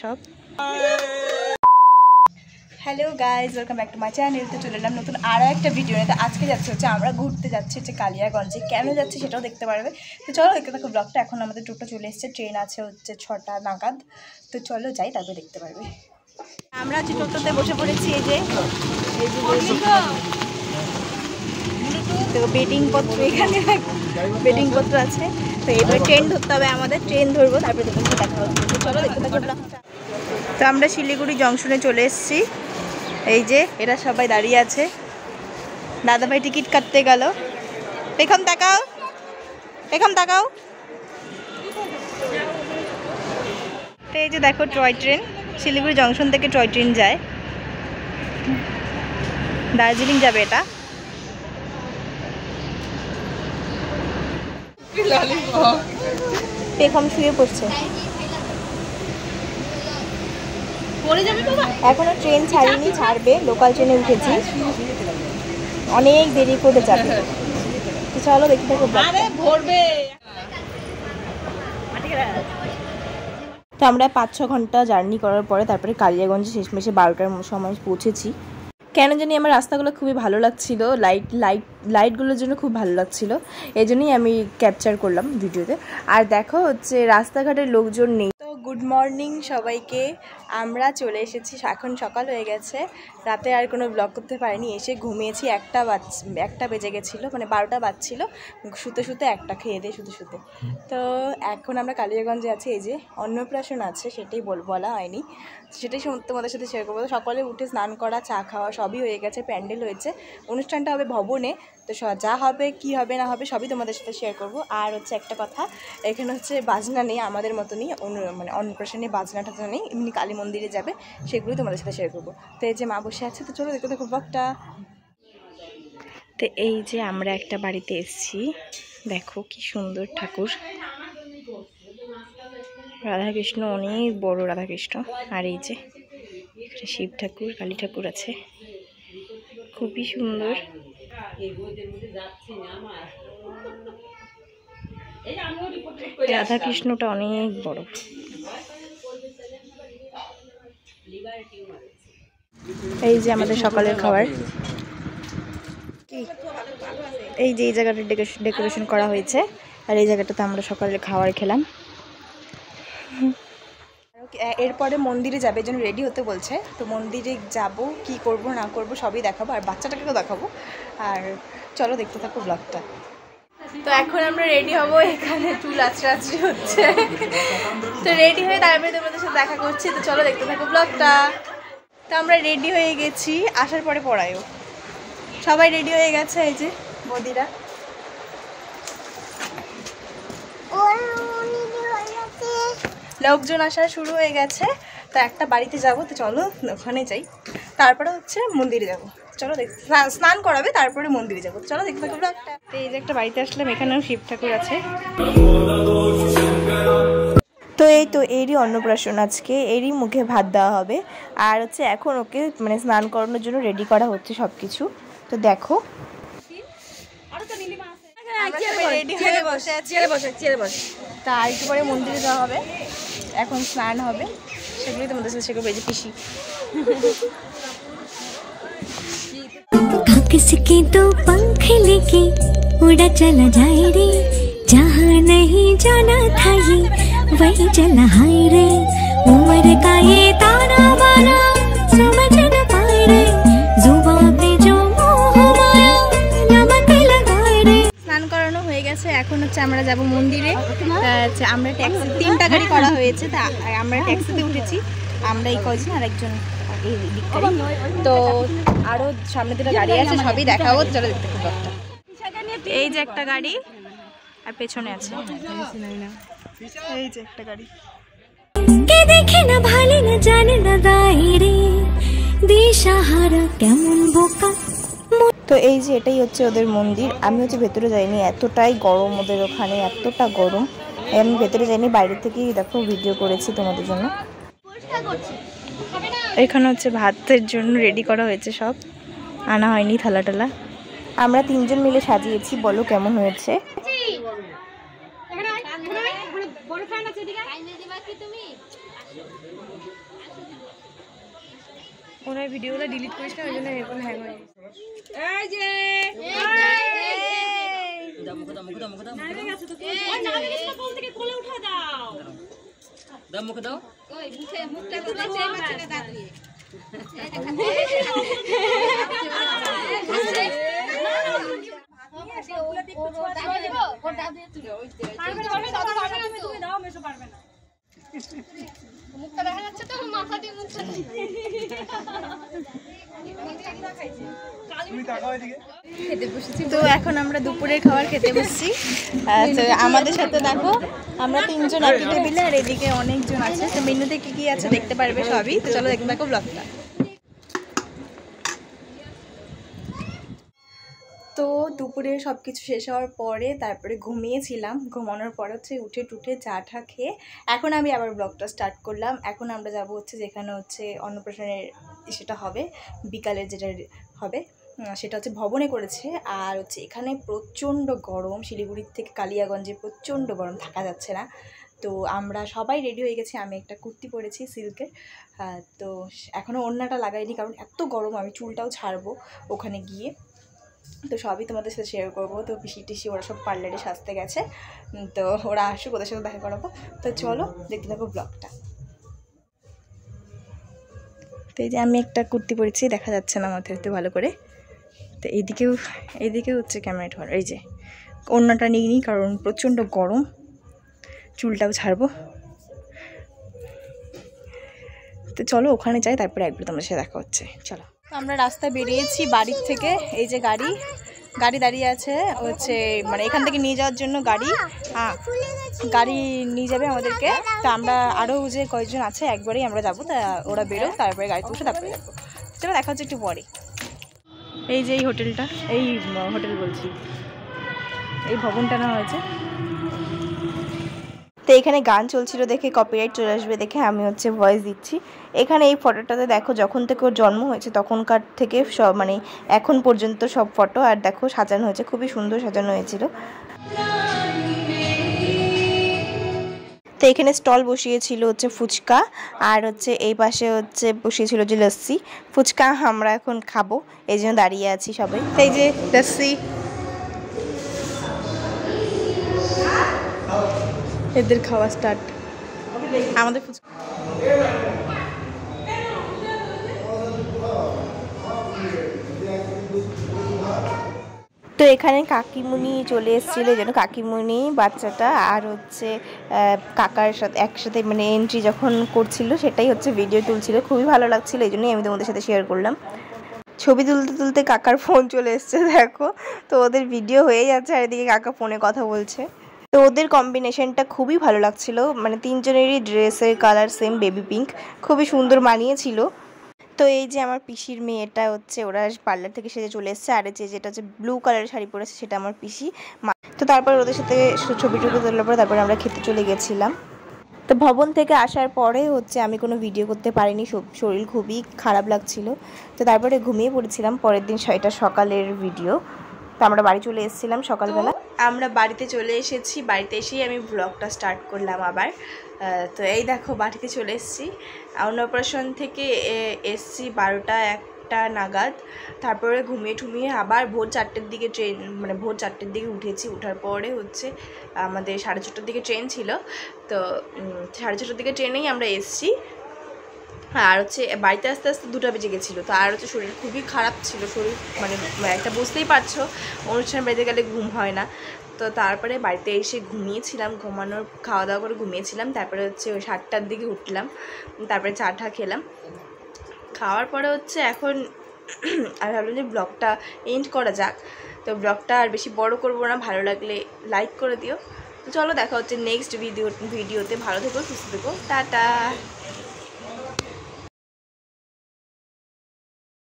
সব। Hello guys, welcome back to my channel. তো চলে এলাম নতুন আরও একটা ভিডিও নিয়ে। তো আজকে যাচ্ছে হচ্ছে আমরা ঘুরতে যাচ্ছি হচ্ছে কালিয়াগঞ্জে। কেন যাচ্ছি সেটাও দেখতে পারবে। তো চলো দেখতে থাকো ব্লগটা। এখন আমাদের টোটো চলে এসেছে, ট্রেন আছে হচ্ছে 6টা নাগাদ। তো চলো যাই, তারপরে দেখতে পারবে। আমরা হচ্ছে টোটোতে বসে পড়েছি। এই যে তো বেডিংপত্র, এখানে বেডিংপত্র আছে। তো এবারে ট্রেন ধরতে হবে আমাদের, ট্রেন ধরবো তারপরে তোমাদের দেখা হচ্ছে। তো চলো দেখতে থাকো ব্লগটা। তো আমরা শিলিগুড়ি জংশনে চলে এসেছি। এই যে এরা সবাই দাঁড়িয়ে আছে। দাদাভাই টিকিট কাটতে গেল। পেখম তাকাও, পেখম তাকাও। তো এই যে দেখো টয় ট্রেন, শিলিগুড়ি জংশন থেকে টয় ট্রেন যায়, দার্জিলিং যাবে এটা। পেখম শুয়ে পড়ছে। এখনো ট্রেন ছাড়িনি, ছাড়বে। লোকাল ট্রেনে উঠেছি, অনেক দেরি করে যাবে। চলো দেখতে থাকো। তো আমরা 5-6 ঘন্টা জার্নি করার পরে তারপরে কালিয়াগঞ্জে শেষমেশে 12টার সময় পৌঁছেছি। কেন জানি আমার রাস্তাগুলো খুবই ভালো লাগছিল, লাইটগুলোর জন্য খুব ভালো লাগছিল, এই জন্যই আমি ক্যাপচার করলাম ভিডিওতে। আর দেখো হচ্ছে রাস্তাঘাটের লোকজন নেই। তো গুড মর্নিং সবাইকে। আমরা চলে এসেছি, এখন সকাল হয়ে গেছে। রাতে আর কোনো ব্লগ করতে পারিনি, এসে ঘুমিয়েছি। 1টা বেজে গেছিলো, মানে 12টা বাজছিল শুতে শুতে, একটা খেয়ে দিয়ে শুতে শুতে। তো এখন আমরা কালিয়াগঞ্জে আছি। এই যে অন্নপ্রাশন আছে, সেটাই বলা হয়নি, সেটাই তোমাদের সাথে শেয়ার করবো। সকালে উঠে স্নান করা, চা খাওয়া সবই হয়ে গেছে। প্যান্ডেল হয়েছে, অনুষ্ঠানটা হবে ভবনে। তো যা হবে কি হবে না হবে সবই তোমাদের সাথে শেয়ার করব। আর হচ্ছে একটা কথা, এখানে হচ্ছে বাজনা নেই আমাদের মতনই, মানে অন্নপ্রাশনে বাজনা টাজনা নেই, এমনি কালী মন্দিরে যাবে, সেগুলোই তোমাদের সাথে শেয়ার করবো। তো এই যে মা বসে আছে, তো চলো দেখতে দেখো ব্লগটা। তো এই যে আমরা একটা বাড়িতে এসেছি, দেখো কি সুন্দর ঠাকুর, রাধাকৃষ্ণ, অনেক বড় রাধাকৃষ্ণ। আর এই যে শিব ঠাকুর, কালী ঠাকুর আছে, খুবই সুন্দর। রাধাকৃষ্ণটা অনেক বড়। এই যে আমাদের সকালের খাবার, এই যে এই জায়গাটা ডেকোরেশন করা হয়েছে। আর এই জায়গাটাতে আমরা সকালের খাবার খেলাম। এরপরে মন্দিরে যাবে, এই জন্য রেডি হতে বলছে। তো মন্দিরে যাব, কি করব না করব সবই দেখাবো, আর বাচ্চাটাকেও দেখাবো। আর চলো দেখতে থাকো ব্লগটা। তো এখন আমরা রেডি হব, এখানে চুল আঁচড়াচড়ি হচ্ছে। তো রেডি হয়ে তারপরে তোমাদের সাথে দেখা করছি। তো চলো দেখতে থাকো ব্লগটা। তো আমরা রেডি হয়ে গেছি, আসার পরে পড়ায়ও সবাই রেডি হয়ে গেছে। এই যে বদিরা, লোকজন আসা শুরু হয়ে গেছে। তো একটা বাড়িতে যাব, তো চলো ওখানে যাই, তারপরে হচ্ছে মন্দিরে যাব। চলো স্নান করাবে, তারপরে মন্দিরে যাবো। চলো দেখতে থাকো ব্লগটা। তো এই যে একটা বাড়িতে আসলাম, এখানেও শিব ঠাকুর আছে। তো এই তো এরই অন্নপ্রাশন আজকে, এরই মুখে ভাত দেওয়া হবে। আর হচ্ছে এখন ওকে মানে স্নান করানোর জন্য রেডি করা হচ্ছে সব কিছু। তো দেখো রেডি হয়ে বসে আছি, তা আর একটু পরে মন্দিরে যাওয়া হবে, এখন স্নান হবে, সেগুলোই তোমাদের সাথে শেখাবো। এই যে পিসি, किसके दो पंख लेके उड़ा चला जाए रे, जहाँ नहीं जाना था ये वही चला हाय रे, उम्र का ये ताना बाना समझ न पाए रे, जुबान पे जो मोह माया नमक लगाए रे। স্নান করানো হয়ে গেছে, এখন হচ্ছে আমরা যাব মন্দিরে। আমরা ট্যাক্সি, 3টা গাড়ি করা হয়েছে, তা আমরা ট্যাক্সিতে উঠেছি। আমরা এই কয়জন, আর একজন এই দিককারি। তো আরও সামনে দিকে গাড়ি আছে, সবই দেখাবো। চলো দেখতে খুব ব্লগটা। এই যে একটা গাড়ি, আর পেছনে আছে এই যে একটা গাড়ি। কে দেখে না ভালো না জানে না দাইরে, দিশাহারা কেমন বোকা। তো এই যে এটাই হচ্ছে ওদের মন্দির। আমি হচ্ছে ভেতরে যাইনি, এতটাই গরম ওদের ওখানে, এতটা গরম। আমি ভেতরে যাইনি, বাইরে থেকেই দেখো ভিডিও করেছি তোমাদের জন্য। এখানে হচ্ছে ভাতের জন্য রেডি করা হয়েছে, সব আনা হয়নি থালা টালা। আমরা 3জন মিলে সাজিয়েছি, বলো কেমন হয়েছে। ওনার ভিডিওগুলো ডিলিট করিস না, ওই জন্য এরকম হ্যাং হয়ে গেছে। এই যে দাও মুখে দাও তো এখন আমরা দুপুরের খাবার খেতে বসছি। তো আমাদের সাথে দেখো আমরা 3 জন একই টেবিলে, আর এদিকে অনেকজন আছে। তো মেনুতে কি কি আছে দেখতে পারবে সবই। তো চলো দেখতে থাকো ব্লগটা। তো দুপুরে সব কিছু শেষ হওয়ার পরে তারপরে ঘুমিয়েছিলাম। ঘুমানোর পর হচ্ছে উঠে টুঠে চা টা খেয়ে এখন আমি আবার ব্লগটা স্টার্ট করলাম। এখন আমরা যাব হচ্ছে যেখানে হচ্ছে অন্নপ্রাশনের সেটা হবে, বিকালের যেটা হবে সেটা হচ্ছে ভবনে করেছে। আর হচ্ছে এখানে প্রচণ্ড গরম, শিলিগুড়ির থেকে কালিয়াগঞ্জে প্রচণ্ড গরম, থাকা যাচ্ছে না। তো আমরা সবাই রেডি হয়ে গেছি। আমি একটা কুর্তি পরেছি সিল্কের। তো এখনও ওড়নাটা লাগাইনি কারণ এত গরম, আমি চুলটাও ছাড়বো ওখানে গিয়ে। তো সবই তোমাদের সাথে শেয়ার করবো। তো পিসি টিসি ওরা সব পার্লারে সাজতে গেছে, তো ওরা আসুক, ওদের সাথে দেখা করাবো। তো চলো দেখতে থাকো ব্লগটা। তো এই যে আমি একটা কুর্তি পরেছি, দেখা যাচ্ছে না মাথায় তো ভালো করে। তো এইদিকেও হচ্ছে ক্যামেরা ধর। এই যে ওড়নাটা নিইনি কারণ প্রচণ্ড গরম, চুলটাও ছাড়বো। তো চলো ওখানে যাই, তারপরে একবার তোমাদের সাথে দেখা হচ্ছে। চলো আমরা রাস্তায় বেরিয়েছি বাড়ির থেকে। এই যে গাড়ি দাঁড়িয়ে আছে হচ্ছে, মানে এখান থেকে নিয়ে যাওয়ার জন্য গাড়ি নিয়ে যাবে আমাদেরকে। তা আমরা আরও যে কয়েকজন আছে একবারেই আমরা যাবো। তা ওরা বেরো, তারপরে গাড়িতে বসে তারপরে যাবো। চলো দেখা হচ্ছে একটু পরে। এই যে এই হোটেলটা, এই হোটেল বলছি, এই ভবনটা না হয়েছে। তো এখানে গান চলছিল দেখে কপিরাইট চলে আসবে দেখে আমি হচ্ছে ভয়েস দিচ্ছি। এখানে এই ফটোটাতে দেখো যখন থেকে ওর জন্ম হয়েছে তখনকার থেকে সব, মানে এখন পর্যন্ত সব ফটো। আর দেখো সাজানো হয়েছে, খুবই সুন্দর সাজানো হয়েছিল। তো এখানে স্টল বসিয়েছিল হচ্ছে ফুচকা, আর হচ্ছে এই পাশে হচ্ছে বসিয়েছিল যে লস্যি। ফুচকা আমরা এখন খাবো, এই জন্য দাঁড়িয়ে আছি সবাই। এই যে লস্যি, এদের খাওয়া স্টার্ট। আমাদের তো এখানে কাকিমুনি চলে এসেছিল, এই জন্য কাকিমুনি বাচ্চাটা আর হচ্ছে কাকার সাথে একসাথে মানে এন্ট্রি যখন করছিল সেটাই হচ্ছে ভিডিও তুলছিল। খুবই ভালো লাগছিল, এই জন্যই আমি তোমাদের সাথে শেয়ার করলাম। ছবি তুলতে তুলতে কাকার ফোন চলে এসছে দেখো। তো ওদের ভিডিও হয়ে যাচ্ছে আর এদিকে কাকা ফোনে কথা বলছে। তো ওদের কম্বিনেশনটা খুবই ভালো লাগছিল, মানে 3 জনেরই ড্রেসের কালার সেম বেবি পিঙ্ক, খুবই সুন্দর মানিয়েছিল। তো এই যে আমার পিসির মেয়েটা হচ্ছে ওরা পার্লার থেকে সেজে চলে এসছে, আর যেটা হচ্ছে ব্লু কালারের শাড়ি পরেছে সেটা আমার পিসি। তো তারপর ওদের সাথে ছবি তোলার পরে তারপরে আমরা খেতে চলে গেছিলাম। তো ভবন থেকে আসার পরে হচ্ছে আমি কোনো ভিডিও করতে পারিনি, শরীর খুবই খারাপ লাগছিল। তো তারপরে ঘুমিয়ে পড়েছিলাম। পরের দিন এটা সকালের ভিডিও। তো আমরা বাড়ি চলে এসেছিলাম সকালবেলা। আমরা বাড়িতে চলে এসেছি, বাড়িতে এসেই আমি ব্লগটা স্টার্ট করলাম আবার। তো এই দেখো বাড়িতে চলে এসেছি। অন্নপ্রাশন থেকে এসছি 12টা নাগাদ। তারপরে ঘুমিয়ে আবার ভোর 4টের দিকে ট্রেন, মানে ভোর 4টের দিকে উঠেছি। ওঠার পরে হচ্ছে আমাদের 6:30টার দিকে ট্রেন ছিল। তো 6:30টার দিকে ট্রেনেই আমরা এসছি। আর হচ্ছে বাড়িতে আস্তে আস্তে 2টা বেজে গেছিলো। তো আর হচ্ছে শরীর খুবই খারাপ ছিল, শরীর মানে একটা বুঝতেই পারছো অনুষ্ঠান বাড়িতে গেলে ঘুম হয় না। তো তারপরে বাড়িতে এসে ঘুমিয়েছিলাম, ঘুমানোর খাওয়া দাওয়া করে ঘুমিয়েছিলাম। তারপরে হচ্ছে ওই 7টার দিকে উঠলাম, তারপরে চা খেলাম। খাওয়ার পরে হচ্ছে এখন আমি ভাবলাম যে ব্লগটা এন্ড করা যাক। তো ব্লগটা আর বেশি বড় করবো না, ভালো লাগলে লাইক করে দিও। তো চলো দেখা হচ্ছে নেক্সট ভিডিওতে। ভালো থেকো, সুস্থ থেকো, টাটা।